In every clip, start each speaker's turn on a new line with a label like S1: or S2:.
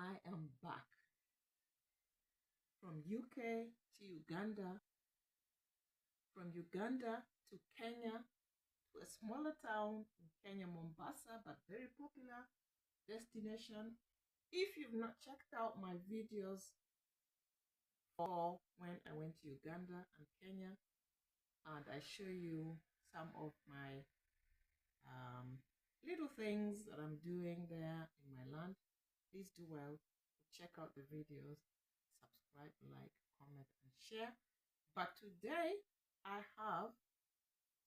S1: I am back from UK to Uganda, from Uganda to Kenya, to a smaller town in Kenya, Mombasa, but very popular destination. If you've not checked out my videos for when I went to Uganda and Kenya, and I show you some of my little things that I'm doing there in my land, please do well to check out the videos, subscribe, like, comment, and share. But today I have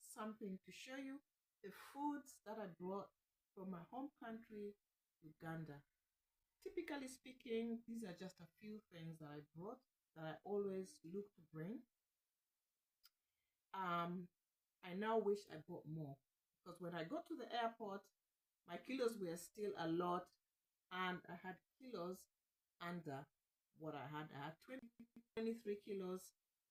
S1: something to show you, the foods that I brought from my home country, Uganda. Typically speaking, these are just a few things that I brought that I always look to bring. I now wish I bought more, because when I got to the airport, my kilos were still a lot, and I had kilos under what I had. I had 23 kilos,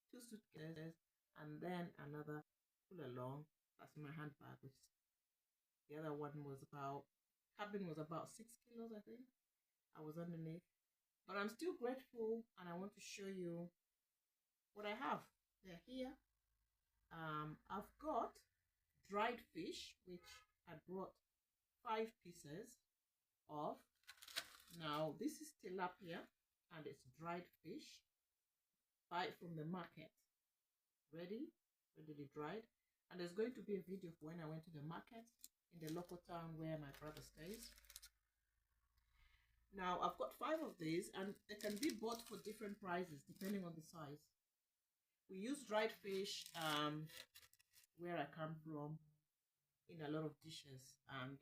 S1: 2 suitcases, and then another pull along. That's my handbag, which the other one was about, cabin was about 6 kilos, I think. I was underneath. But I'm still grateful, and I want to show you what I have. They're here. I've got dried fish, which I brought 5 pieces of. Now this is tilapia, and it's dried fish. Buy it from the market, readily dried. And there's going to be a video of when I went to the market in the local town where my brother stays. Now I've got 5 of these, and they can be bought for different prices depending on the size. We use dried fish where I come from in a lot of dishes, and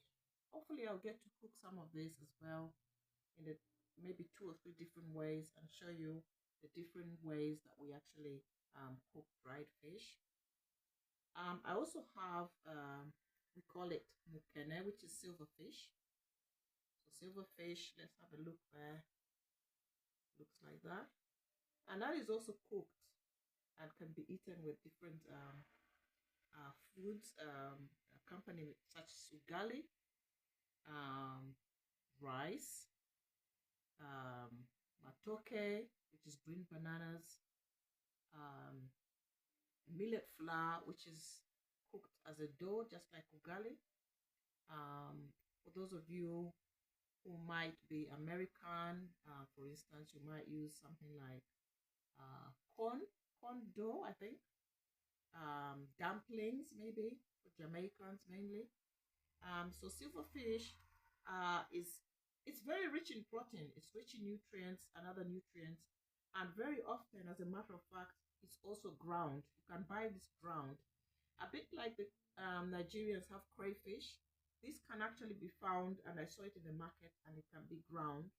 S1: hopefully I'll get to cook some of this as well in the maybe 2 or 3 different ways, and show you the different ways that we actually cook dried fish. I also have we call it mukene, which is silverfish. So silverfish, let's have a look there. Looks like that, and that is also cooked and can be eaten with different foods, accompanied such as ugali, rice, matoke, which is green bananas, millet flour, which is cooked as a dough, just like ugali. For those of you who might be American, for instance, you might use something like corn dough, I think. Dumplings, maybe, for Jamaicans mainly. So silverfish it's very rich in protein. It's rich in nutrients and other nutrients, and very often, as a matter of fact, it's also ground. You can buy this ground, a bit like the Nigerians have crayfish. This can actually be found, and I saw it in the market, and it can be ground.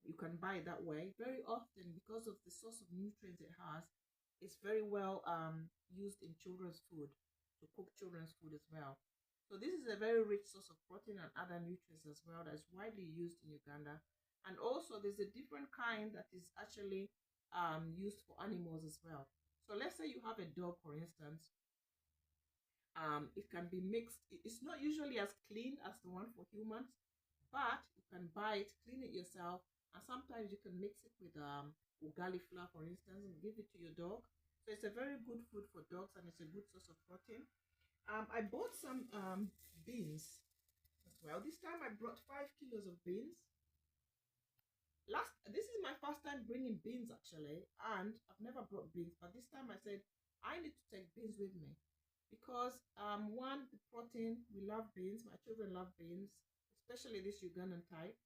S1: You can buy it that way. Very often, because of the source of nutrients it has, it's very well used in children's food, to cook children's food as well. So this is a very rich source of protein and other nutrients as well, that is widely used in Uganda. And also there's a different kind that is actually used for animals as well. So let's say you have a dog, for instance. It can be mixed. It's not usually as clean as the one for humans, but you can buy it, clean it yourself, and sometimes you can mix it with ugali flour, for instance, and give it to your dog. So it's a very good food for dogs, and it's a good source of protein. I bought some beans as well. This time I brought 5 kilos of beans. This is my first time bringing beans, actually, and I've never brought beans, but this time I said I need to take beans with me, because one, the protein, we love beans. My children love beans, especially this Ugandan type.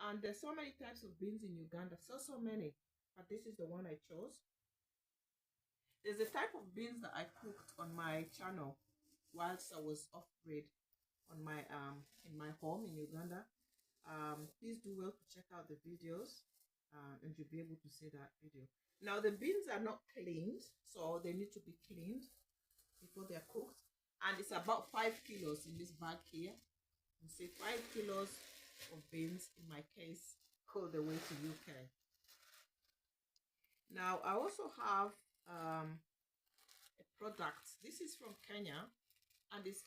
S1: And there's so many types of beans in Uganda, so many, but this is the one I chose. There's a type of beans that I cooked on my channel whilst I was off grid on my in my home in Uganda. Please do well to check out the videos, and you'll be able to see that video. Now the beans are not cleaned, so they need to be cleaned before they're cooked, and it's about 5 kilos in this bag here. You see 5 kilos of beans in my case, all the way to UK. Now I also have a product. This is from Kenya, and it's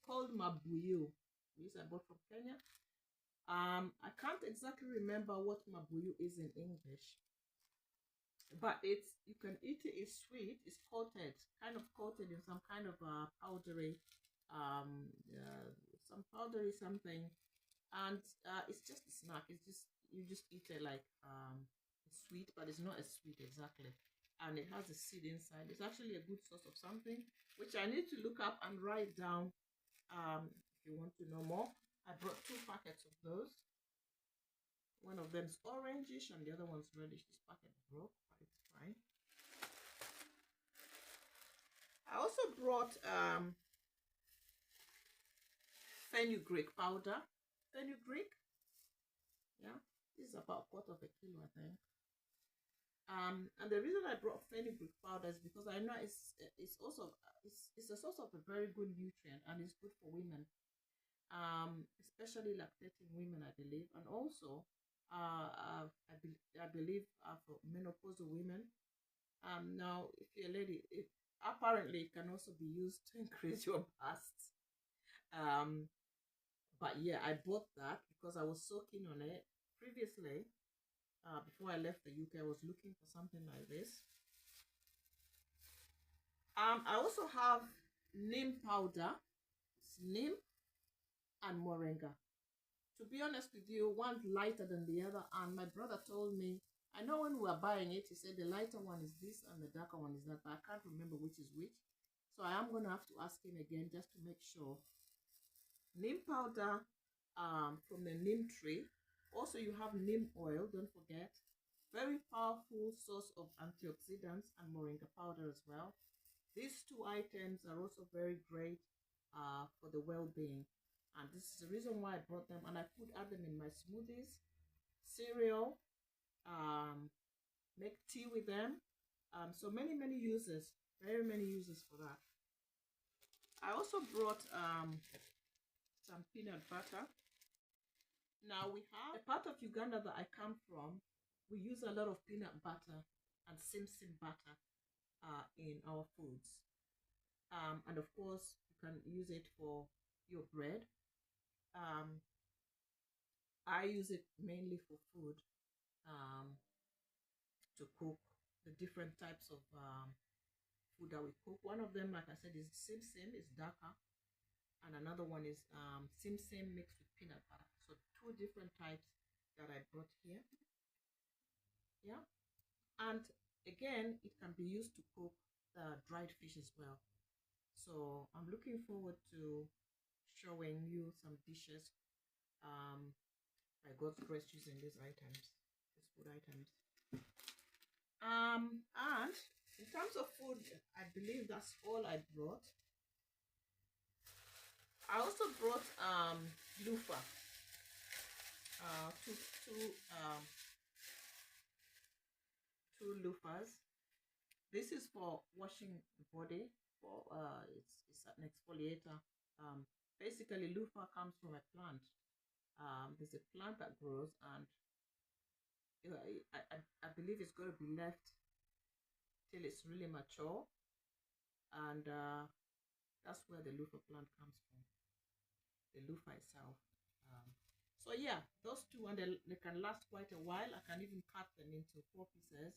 S1: called mabuyu. This I bought from Kenya. I can't exactly remember what mabuyu is in English, but it's, you can eat it. It's sweet. It's coated, kind of coated in some kind of powdery, some powdery something, and it's just a snack. It's just, you just eat it like it's sweet, but it's not as sweet exactly. And it has a seed inside. It's actually a good source of something, which I need to look up and write down. If you want to know more, I brought 2 packets of those. One of them is orangish and the other one's reddish. This packet broke, but it's fine. I also brought fenugreek powder. Fenugreek, yeah, this is about a quarter of a kilo, I think. And the reason I brought fenugreek powder is because I know it's also it's a source of a very good nutrient, and it's good for women, especially lactating women, I believe, and also I believe for menopausal women. Now, if you're a lady, apparently it can also be used to increase your breasts. But yeah, I bought that because I was so keen on it previously. Before I left the UK, I was looking for something like this. I also have neem powder. It's neem and moringa. To be honest with you, one's lighter than the other, and my brother told me, I know when we were buying it, he said the lighter one is this and the darker one is that, but I can't remember which is which. So I am going to have to ask him again just to make sure. Neem powder from the neem tree. Also, you have neem oil, don't forget. Very powerful source of antioxidants, and moringa powder as well. These 2 items are also very great for the well-being. And this is the reason why I brought them, and I add them in my smoothies, cereal, make tea with them. So many uses, very many uses for that. I also brought some peanut butter. Now, we have a part of Uganda that I come from. We use a lot of peanut butter and simsim butter in our foods. And of course, you can use it for your bread. I use it mainly for food, to cook the different types of food that we cook. One of them, like I said, is simsim, is darker, and another one is simsim mixed with peanut butter. So 2 different types that I brought here. Yeah, and again, it can be used to cook dried fish as well. So I'm looking forward to showing you some dishes by God's grace using these items, these food items. And in terms of food, I believe that's all I brought. I also brought loofah, two loofahs. This is for washing the body. For it's an exfoliator. Basically, loofah comes from a plant. There's a plant that grows, and I believe it's going to be left till it's really mature, and that's where the loofah plant comes from, the loofah itself. So yeah, those 2, and they can last quite a while. I can even cut them into 4 pieces,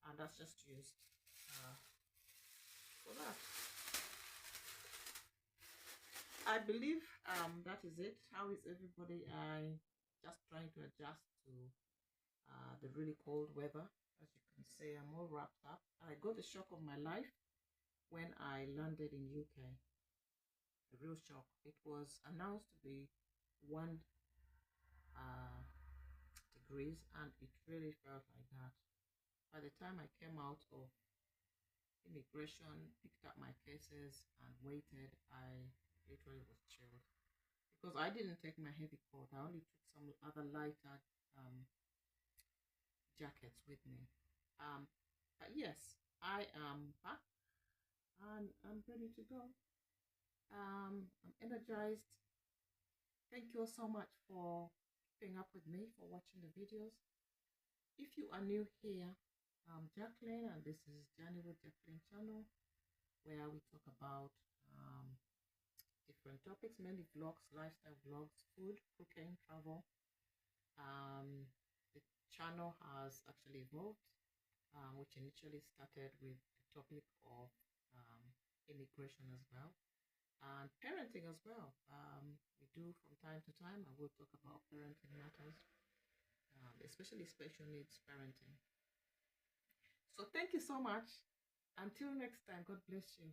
S1: and that's just used for that. I believe that is it. How is everybody? I just trying to adjust to the really cold weather. As you can see, I'm all wrapped up. I got the shock of my life when I landed in UK. A real shock. It was announced to be 1 degrees, and it really felt like that. By the time I came out of immigration, picked up my cases and waited, I literally was chilled, because I didn't take my heavy coat. I only took some other lighter jackets with me. But yes, I am back and I'm ready to go. I'm energized. Thank you all so much for keeping up with me, for watching the videos. If you are new here, I'm Jacqueline, and this is Journey with Jacqueline channel, where we talk about different topics, mainly vlogs, lifestyle vlogs, food, cooking, travel, The channel has actually evolved, which initially started with the topic of um, immigration as well, and parenting as well. We do from time to time, and we'll talk about parenting matters, especially special needs parenting. So thank you so much. Until next time, God bless you.